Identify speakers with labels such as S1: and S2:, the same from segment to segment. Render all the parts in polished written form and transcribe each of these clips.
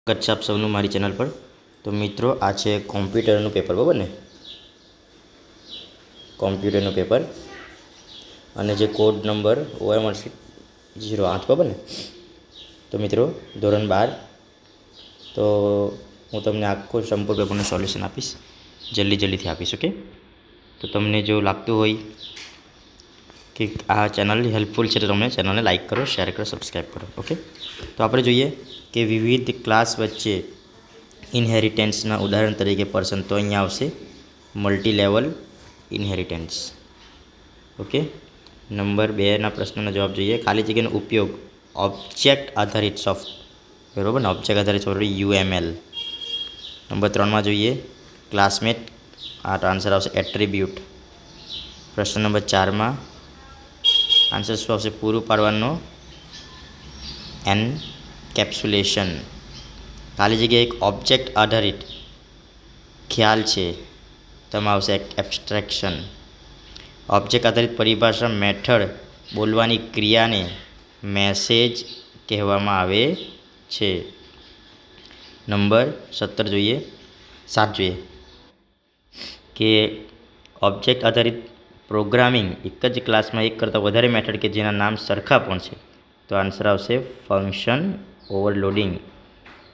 S1: સ્વાગત છે આપ સૌનું મારી ચેનલ પર। તો મિત્રો આ છે કોમ્પ્યુટરનું પેપર, બરાબર ને? કોમ્પ્યુટરનું પેપર અને જે કોડ નંબર OMR 08, બરાબર ને? તો મિત્રો ધોરણ 12, તો હું તમને આખું સંપૂર્ણ પેપરનું સોલ્યુશન આપીશ, જલ્દીથી આપીશ, ઓકે? તો તમને જો લાગતું હોય કે આ ચેનલ હેલ્પફુલ છે તો તમે ચેનલને લાઇક કરો, શેર કરો, સબસ્ક્રાઈબ કરો, ઓકે? તો આપણે જોઈએ કે વિવિધ ક્લાસ વચ્ચે ઇનહેરિટન્સના ઉદાહરણ તરીકે પર્સન, તો અહીંયા આવશે multi level inheritance, okay? Number 2ના પ્રશ્નનો જવાબ જોઈએ। ખાલી જગ્યાનો ઉપયોગ ઓબ્જેક્ટ આધારિત સોફ્ટવેર, બરાબર ને? ઓબ્જેક્ટ આધારિત સોફ્ટવેર UML। નંબર 3માં જોઈએ ક્લાસમેટ, આ તો આન્સર આવશે એટ્રીબ્યુટ। પ્રશ્ન નંબર 4માં આન્સર શું આવશે? પૂરું પાડવાનો એનકેપ્સ્યુલેશન। ખાલી જગ્યા એક ઓબ્જેક્ટ આધારિત ખ્યાલ છે, તેમાં આવશે એબ્સ્ટ્રેક્શન। ઓબ્જેક્ટ આધારિત પરિભાષા મેથડ બોલવાની ક્રિયાને મેસેજ કહેવામાં આવે છે। નંબર 7 જોઈએ કે ઓબ્જેક્ટ આધારિત પ્રોગ્રામિંગ એક જ ક્લાસમાં એક કરતાં વધારે મેથડ કે જેના નામ સરખા પણ છે, તો આન્સર આવશે ફંક્શન ઓવરલોડિંગ।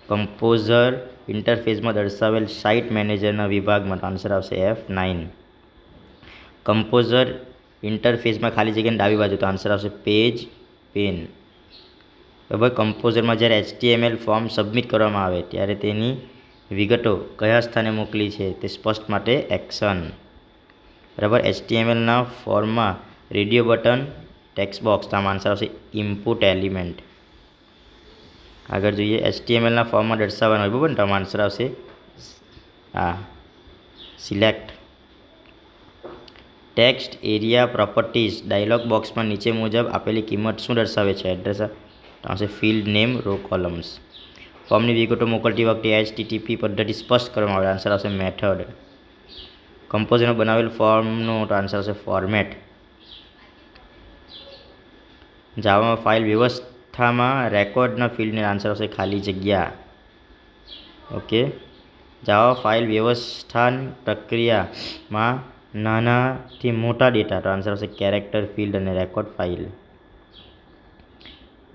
S1: કમ્પોઝર ઇન્ટરફેસમાં દર્શાવેલ સાઇટ મેનેજરના વિભાગમાં, તો આન્સર આવશે F9। કમ્પોઝર ઇન્ટરફેસમાં ખાલી જગ્યાની ડાબી બાજુ, તો આન્સર આવશે પેજ પેન, બરાબર? કમ્પોઝરમાં જ્યારે HTML ફોર્મ સબમિટ કરવામાં આવે ત્યારે તેની વિગતો કયા સ્થાને મોકલી છે તે સ્પષ્ટ માટે એક્શન, બરાબર? HTMLના ફોર્મમાં રેડિયો બટન, ટેક્સ્ટ બોક્સ, તો આન્સર આવશે ઇનપુટ એલિમેન્ટ। આગળ જોઈએ HTMLના ફોર્મમાં દર્શાવવાનું હોય, બરાબર ને? તો આન્સર આવશે select. Text area properties dialog બોક્સમાં નીચે મુજબ આપેલી કિંમત શું દર્શાવે છે? એડ્રેસ, તો આવશે ફિલ્ડ નેમ, રો કોલમ્સ। ફોર્મની વિગતો મોકલતી વખતે HTTP પદ્ધતિ સ્પષ્ટ કરવામાં આવે, આન્સર આવશે મેથડ। કમ્પોઝરમાં બનાવેલ ફોર્મનો, તો આન્સર આવશે ફોર્મેટ। જાવામાં ફાઇલ વ્યવસ્થામાં રેકોર્ડના ફિલ્ડને આન્સર આવશે ખાલી જગ્યા, ઓકે? જાવા ફાઇલ વ્યવસ્થાન પ્રક્રિયામાં નાનાથી મોટા ડેટા, તો આન્સર આવશે કેરેક્ટર ફિલ્ડ અને રેકોર્ડ ફાઇલ।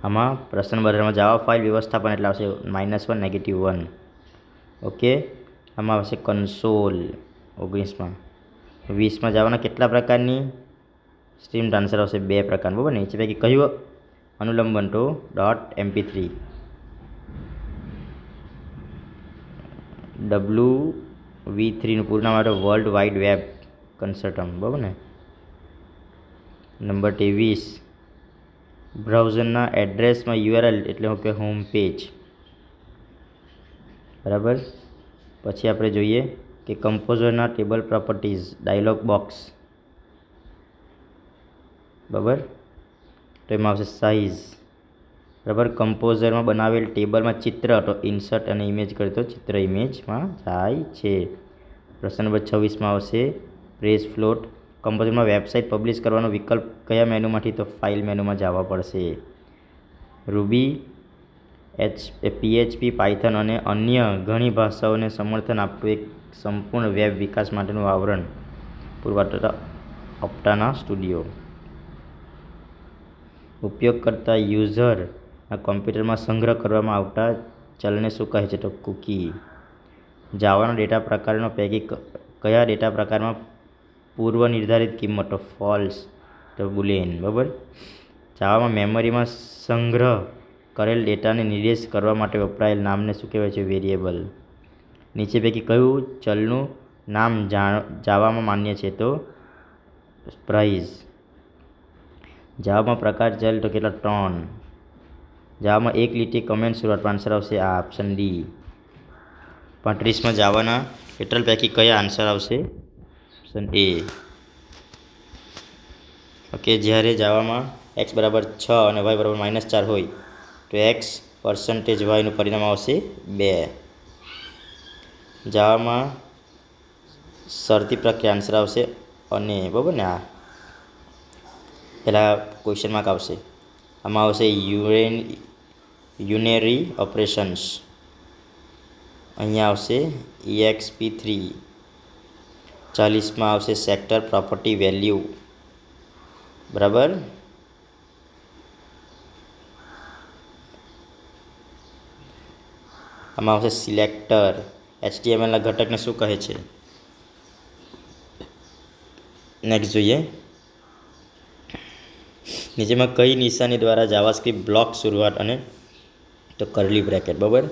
S1: આમાં પ્રશ્ન નંબર 18માં જાવા ફાઇલ વ્યવસ્થાપન એટલે આવશે -1 -1, ઓકે? આમાં આવશે કન્સોલ 19માં। 20માં જાવાના કેટલા પ્રકારની સ્ટ્રીમ, આન્સર આવશે 2 પ્રકારની, બરાબર ને? નીચે પૈકી કયું અનુલંબન, તો .mp3। W3નું પૂરું નામ આવે વર્લ્ડ વાઇડ વેબ કન્સોર્ટિયમ, બરાબર ને? નંબર 23 બ્રાઉઝરના એડ્રેસમાં URL એટલે કે હોમ પેજ, બરાબર? પછી આપણે જોઈએ કે કમ્પોઝરના ટેબલ પ્રોપર્ટીઝ ડાયલોગ બોક્સ, બરાબર? તો એમાં આવશે સાઇઝ, બરાબર? કમ્પોઝરમાં બનાવેલ ટેબલમાં ચિત્ર, તો ઇન્સર્ટ અને ઇમેજ કરે તો ચિત્ર ઇમેજમાં જાય છે। પ્રશ્ન નંબર 26માં આવશે પ્રેસ ફ્લોટ। કમ્પોઝરમાં વેબસાઇટ પબ્લિશ કરવાનો વિકલ્પ કયા મેનુમાંથી, તો ફાઇલ મેનુમાં જવા પડશે। રૂબી, PHP, પાયથન અને અન્ય ઘણી ભાષાઓને સમર્થન આપતું એક સંપૂર્ણ વેબ વિકાસ માટેનું આવરણ પૂરું પાડતા ઓપ્ટાના સ્ટુડિયો। ઉપયોગકર્તા યુઝરના કોમ્પ્યુટરમાં સંગ્રહ કરવામાં આવતા ચલને શું કહે છે, તો કૂકી। જાવાના ડેટા પ્રકારો પૈકી કયા ડેટા પ્રકારમાં પૂર્વ નિર્ધારિત કિંમત, તો ફોલ્સ, તો બુલિયન, બરાબર? જાવામાં મેમરીમાં સંગ્રહ કરેલ ડેટાને નિર્દેશ કરવા માટે વપરાયેલ નામને શું કહેવાય છે? વેરિયેબલ। નીચે પૈકી કયું ચલનું નામ જાવામાં માન્ય છે, તો પ્રાઇસ। જાવામાં પ્રકાર ચલ, તો કેટલા? 3। જાવામાં એક લીટી કમેન્ટ શરૂઆત, આન્સર આવશે ઓપ્શન ડી। 35માં જાવાના હેઠળ પૈકી કયા આન્સર આવશે? Option A, okay? જ્યારે જાવામાં x = 6 અને y = -4 હોય તો x%y નું પરિણામ આવશે 2। જાવામાં શરતી પ્રક્રિયા, આન્સર આવશે અને, બરાબર ને? આ પહેલાં ક્વેશ્ચન માર્ક આવશે, આમાં આવશે યુનેરી ઓપરેશન્સ, અહીંયા આવશે EXP3, 40માં આવશે સેક્ટર પ્રોપર્ટી વેલ્યુ, બરાબર. આમાં આવશે સિલેક્ટર. HTMLના ઘટકને શું કહે છે? નેક્સ્ટ જોઈએ, નીચેમાં કઈ નિશાની દ્વારા જાવાસ્ક્રિપ્ટ બ્લોક શરૂઆત અને તો કરલી બ્રેકેટ, બરાબર.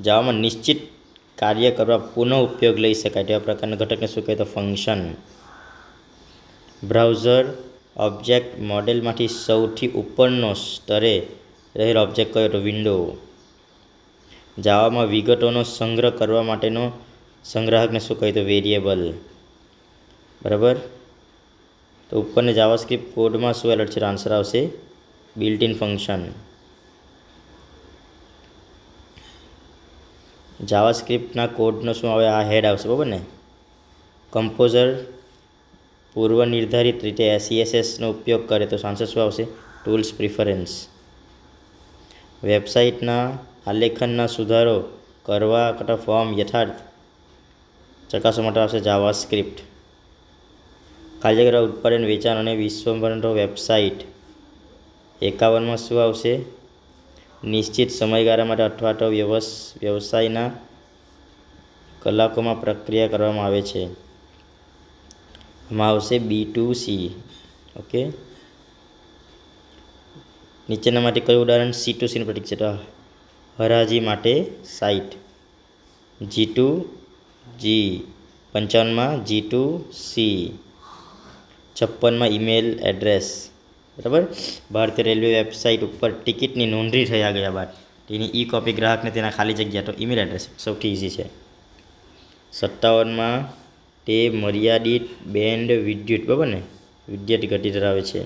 S1: જાવામાં નિશ્ચિત કાર્ય કરવા પુનઃ ઉપયોગ લઈ શકાય તેવા પ્રકારના ઘટકને શું કહે? તો ફંક્શન. બ્રાઉઝર ઓબ્જેક્ટ મોડેલમાંથી સૌથી ઉપરનો સ્તરે રહેલ ઓબ્જેક્ટ કયો? તો વિન્ડો. જાવામાં વિગતોનો સંગ્રહ કરવા માટેનો સંગ્રાહકને શું કહે? તો વેરિયેબલ, બરાબર. તો ઉપરની જાવાસ્ક્રિપ્ટ કોડમાં શું એલર્ટ છે? તો આન્સર આવશે બિલ્ટ ઇન ફંક્શન. જાવાસ્ક્રિપ્ટના કોડનો શું આવે? આ હેડ આવશે, બરાબર ને. કમ્પોઝર પૂર્વ નિર્ધારિત રીતે CSSનો ઉપયોગ કરે તો આન્સર શું આવશે? Tools preference. વેબસાઇટના આલેખનના સુધારો કરવા કરતા ફોર્મ યથાર્થ ચકાસવા માટે આવશે જાવાસ્ક્રિપ્ટ. ખાલી જગ્યા ઉત્પાદન, વેચાણ અને વિશ્વભરનો વેબસાઇટ 51માં શું આવશે? નિશ્ચિત સમયગાળા માટે અથવા તો વ્યવસાયના કલાકોમાં પ્રક્રિયા કરવામાં આવે છે. આમાં આવશે B2C. ઓકે, નીચેનામાંથી કયું ઉદાહરણ C2Cનું પ્રતીક છે? તો હરાજી માટે સાઇટ. G2G. 55માં G2C. 56માં ઈમેલ એડ્રેસ, બરાબર. ભારતીય રેલવે વેબસાઇટ ઉપર ટિકિટની નોંધણી થયા ગયા બાદ તેની કોપી ગ્રાહકને તેના ખાલી જગ્યા તો ઈમેલ એડ્રેસ સૌથી ઇઝી છે. 57માં તે મર્યાદિત બેન્ડ વિદ્યુત, બરાબર ને, વિદ્યુત ગતિ ધરાવે છે.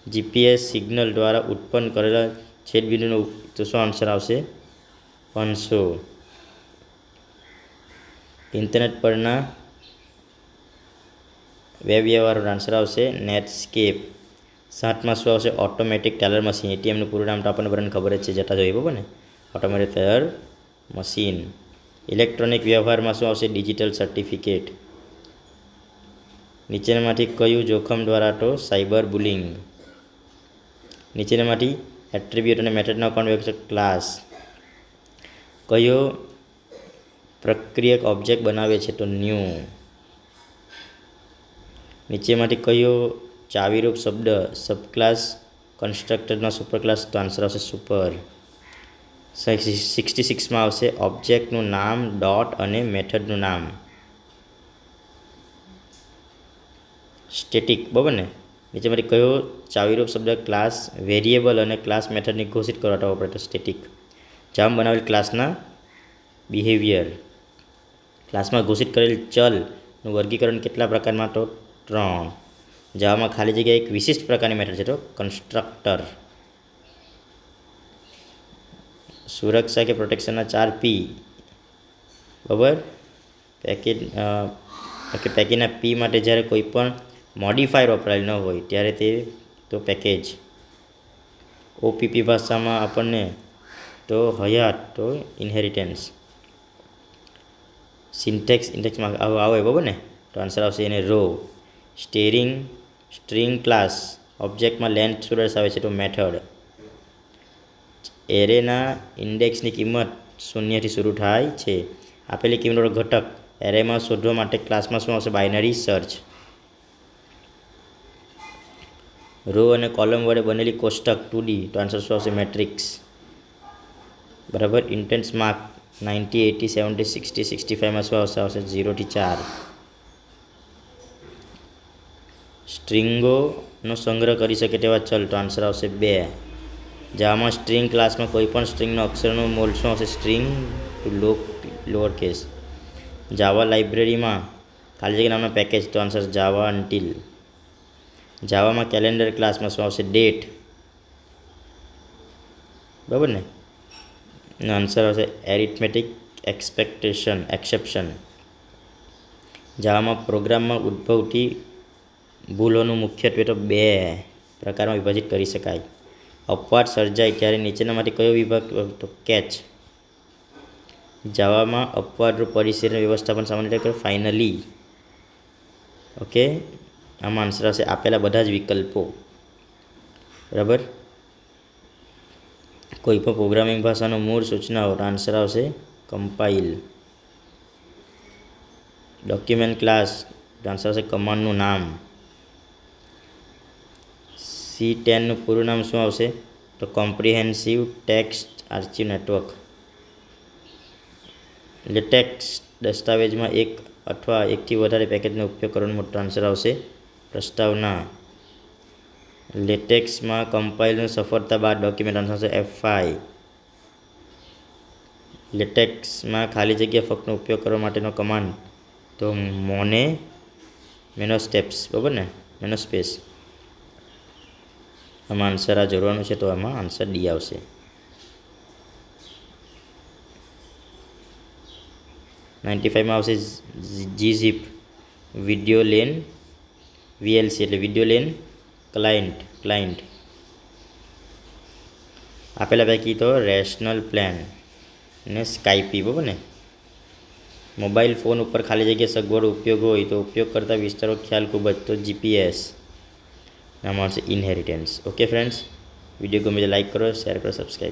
S1: GPS સિગ્નલ દ્વારા ઉત્પન્ન કરેલા છેદબિંદુનો તો શું આન્સર આવશે? 500. ઇન્ટરનેટ પરના વેબ વ્યવહારનો આન્સર આવશે નેટસ્કેપ. 7માં શું આવશે? Automatic teller machine. ATMનું પૂરું નામ તો આપણને બધાને ખબર જ છે, જતા જોઈએ, બરાબર ને. Automatic teller machine. ઇલેક્ટ્રોનિક વ્યવહારમાં શું આવશે? Digital certificate. નીચેનામાંથી કયું જોખમ દ્વારા? તો સાયબર બુલિંગ. નીચેનામાંથી એટ્રીબ્યુટ અને મેથડના અકાઉન્ટ વ્યક્ત ક્લાસ. કયો પ્રક્રિયક ઓબ્જેક્ટ બનાવે છે? તો ન્યૂ. નીચેમાંથી કયો ચાવીરૂપ શબ્દ સબક્લાસ કન્સ્ટ્રક્ટરના સુપરક્લાસ? તો આન્સર આવશે સુપર. 66માં આવશે ઓબ્જેક્ટનું નામ, ડોટ અને મેથડનું નામ. સ્ટેટિક, બરાબર ને. નીચેમાંથી કયો ચાવીરૂપ શબ્દ ક્લાસ વેરિયેબલ અને ક્લાસ મેથડની ઘોષિત કરવા વપરાય? તો સ્ટેટિક. જામ બનાવેલ ક્લાસના બિહેવિયર. ક્લાસમાં ઘોષિત કરેલ ચલનું વર્ગીકરણ કેટલા પ્રકારમાં? તો 3. જાવામાં ખાલી જગ્યા એક વિશિષ્ટ પ્રકારની મેથડ છે, તો કન્સ્ટ્રક્ટર. સુરક્ષા કે પ્રોટેક્શનના 4 P, બરાબર. પેકેજના P માટે જ્યારે કોઈ પણ મોડિફાયર વપરાયેલ ન હોય ત્યારે તે તો પેકેજ. OPP ભાષામાં આપણને તો હયાત, તો ઇનહેરિટન્સ. ઇન્ટેક્સમાં આવે, બરાબર ને. તો આન્સર આવશે એને રો. સ્ટ્રિંગ ક્લાસ ઓબ્જેક્ટમાં લેન્થ શું દર્શાવે છે? તો મેથડ. એરેના ઇન્ડેક્સની કિંમત 0થી શરૂ થાય છે. આપેલી કિંમતનો ઘટક એરેમાં શોધવા માટે ક્લાસમાં શું આવશે? Binary search. રો અને કોલમ વડે બનેલી કોષ્ટક 2D, તો આન્સર શું આવશે? મેટ્રિક્સ, બરાબર. ઇન્ટેન્સ માર્ક 90, 80, 70, 60, 65માં શું આવશે? 0 થી 4. સ્ટ્રિંગોનો સંગ્રહ કરી શકે તેવા ચલ, તો આન્સર આવશે 2. જાવામાં સ્ટ્રિંગ ક્લાસમાં કોઈ પણ સ્ટ્રિંગનો અક્ષરનો મોડ શું આવશે? String to lower case. Java લાઇબ્રેરીમાં ખાલી જગ્યા નામના પેકેજ, તો આન્સર જાવા અનટિલ. જાવામાં કેલેન્ડર ક્લાસમાં શું આવશે? ડેટ, બરાબર ને. આન્સર આવશે એરિથમેટિક એક્સેપ્શન. જાવામાં પ્રોગ્રામમાં ઉદ્ભવતી ભૂલોનું મુખ્યત્વે તો 2 પ્રકારમાં વિભાજિત કરી શકાય. અપવાદ સર્જાય ત્યારે નીચેનામાંથી કયો વિભાગ? તો કેચ. જાવામાં અપવાદરૂપ પરિસ્થિતિનું વ્યવસ્થાપન સામાન્ય રીતે ફાઇનલી. ઓકે, આમાં આન્સર આવશે આપેલા બધા જ વિકલ્પો. બરાબર. કોઈ પણ પ્રોગ્રામિંગ ભાષાનું મૂળ સૂચનાઓ, આન્સર આવશે કમ્પાઇલ. ડોક્યુમેન્ટ ક્લાસ, આન્સર આવશે કમાન્ડનું નામ. C10નું પૂરું નામ શું આવશે? તો comprehensive text archive network. Latex દસ્તાવેજમાં એક અથવા એકથી વધારે પેકેજનો ઉપયોગ કરવાનો મોટો આન્સર આવશે પ્રસ્તાવના. લેટેક્સમાં કમ્પાઇલની સફળતા બાદ ડોક્યુમેન્ટ આન્સર આવશે F5. લેટેક્સમાં ખાલી જગ્યા ફક્તનો ઉપયોગ કરવા માટેનો કમાન્ડ તો મેનોસ્પેસ. બરાબર ને, મેનોસ્પેસ. આમાં આન્સર આ જોડવાનું છે તો આમાં આન્સર ડી આવશે. માં આવશે gzip વિડીયો લેન VLC એટલે વિડીયો લેન ક્લાયન્ટ. આપેલા પૈકી તો રેશનલ પ્લાન ને સ્કાઈપી. બરાબર ને. મોબાઈલ ફોન ઉપર ખાલી જગ્યા સગવડ ઉપયોગ હોય તો ઉપયોગ કરતા વિસ્તારો ખ્યાલ ખૂબ જ તો GPS. આમાં આવશે ઇનહેરિટન્સ. ઓકે ફ્રેન્ડ્સ, વિડીયો ગમે તો લાઈક કરો, શેર કરો, સબસ્ક્રાઈબ.